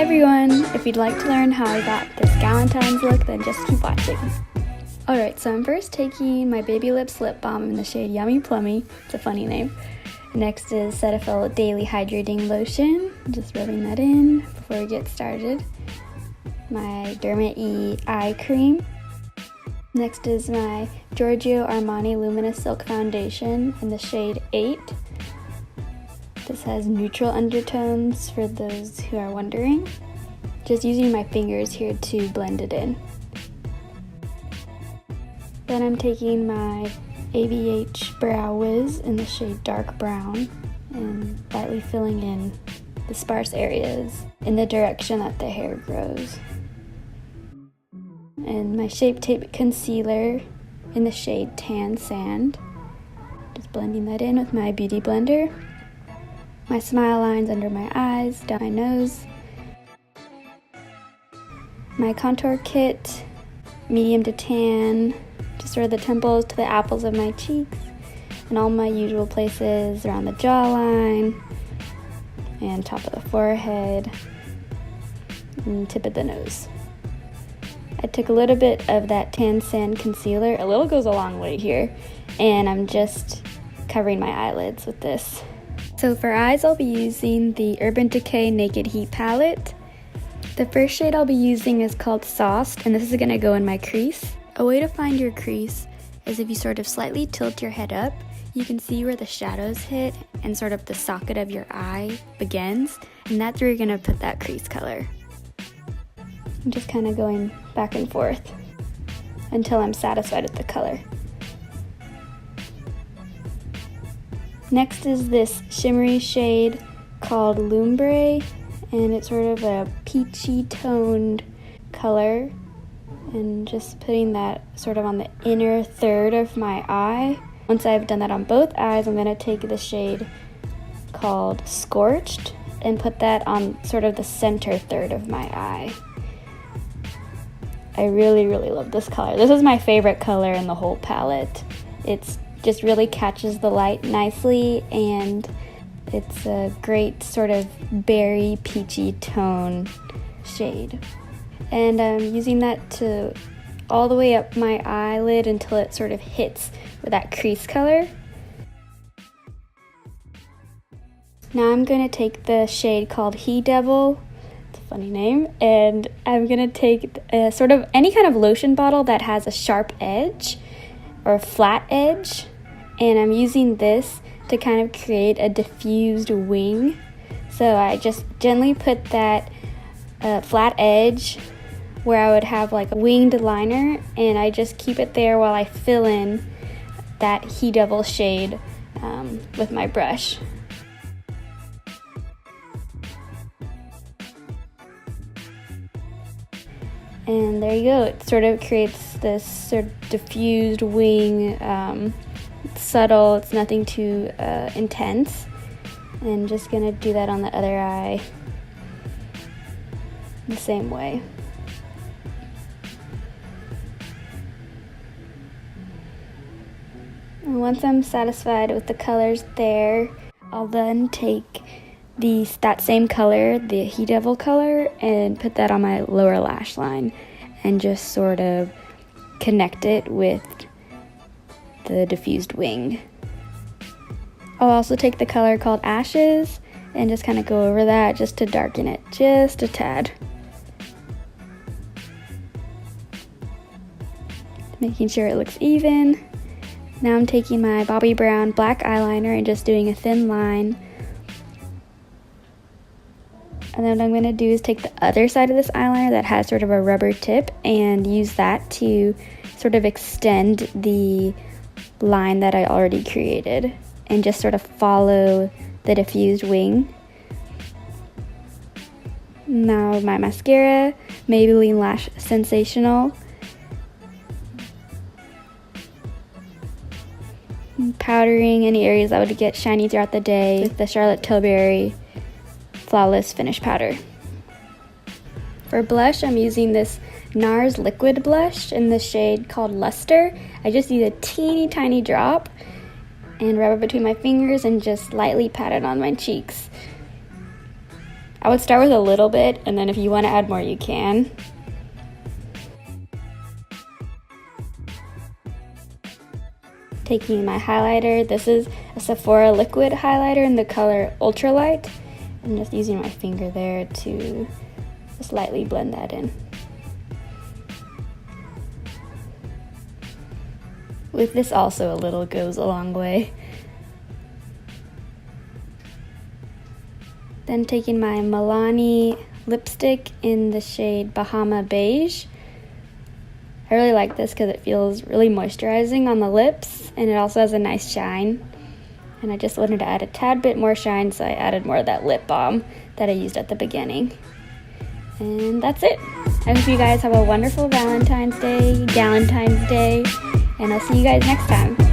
everyone! If you'd like to learn how I got this Galentine's look, then just keep watching. Alright, so I'm first taking my Baby Lips Lip Balm in the shade Yummy Plummy. It's a funny name. Next is Cetaphil Daily Hydrating Lotion. Just rubbing that in before we get started. My Derma eye cream. Next is my Giorgio Armani Luminous Silk Foundation in the shade 8. This has neutral undertones for those who are wondering. Just using my fingers here to blend it in. Then I'm taking my ABH Brow Wiz in the shade Dark Brown and lightly filling in the sparse areas in the direction that the hair grows. And my Shape Tape Concealer in the shade Tan Sand. Just blending that in with my Beauty Blender. My smile lines under my eyes, down my nose. My Contour Kit Medium to Tan, just sort of the temples to the apples of my cheeks, and all my usual places around the jawline, and top of the forehead, and tip of the nose. I took a little bit of that Tan Sand concealer, a little goes a long way here, and I'm just covering my eyelids with this. So for eyes, I'll be using the Urban Decay Naked Heat palette. The first shade I'll be using is called Sauced, and this is going to go in my crease. A way to find your crease is if you sort of slightly tilt your head up, you can see where the shadows hit and sort of the socket of your eye begins, and that's where you're going to put that crease color. I'm just kind of going back and forth until I'm satisfied with the color. Next is this shimmery shade called Lumbre, and it's sort of a peachy toned color, and just putting that sort of on the inner third of my eye. Once I've done that on both eyes, I'm going to take the shade called Scorched and put that on sort of the center third of my eye. I really love this color. This is my favorite color in the whole palette. It's just really catches the light nicely, and it's a great sort of berry peachy tone shade. And I'm using that to all the way up my eyelid until it sort of hits with that crease color. Now I'm going to take the shade called He Devil, it's a funny name, and I'm going to take sort of any kind of lotion bottle that has a sharp edge or a flat edge, and I'm using this to kind of create a diffused wing. So I just gently put that flat edge where I would have like a winged liner, and I just keep it there while I fill in that He Devil shade with my brush. And there you go, it sort of creates this sort of diffused wing. It's subtle, it's nothing too intense. And just gonna do that on the other eye the same way. And once I'm satisfied with the colors there, I'll then take that same color, the He Devil color, and put that on my lower lash line and just sort of connect it with the diffused wing. I'll also take the color called Ashes and just kind of go over that just to darken it just a tad. Making sure it looks even. Now I'm taking my Bobbi Brown black eyeliner and just doing a thin line. And then what I'm going to do is take the other side of this eyeliner that has sort of a rubber tip and use that to sort of extend the line that I already created and just sort of follow the diffused wing. Now my mascara, Maybelline Lash Sensational. Powdering any areas that would get shiny throughout the day with the Charlotte Tilbury Flawless Finish Powder. For blush, I'm using this Nars liquid blush in the shade called Luster. I just use a teeny tiny drop and rub it between my fingers and just lightly pat it on my cheeks. I would start with a little bit, and then if you want to add more, you can. Taking my highlighter, this is a Sephora liquid highlighter in the color Ultralight. I'm just using my finger there to just lightly blend that in. With this also, a little goes a long way. Then taking my Milani lipstick in the shade Bahama Beige. I really like this because it feels really moisturizing on the lips, and it also has a nice shine. And I just wanted to add a tad bit more shine, so I added more of that lip balm that I used at the beginning. And that's it. I hope you guys have a wonderful Valentine's Day, Galentine's Day, and I'll see you guys next time.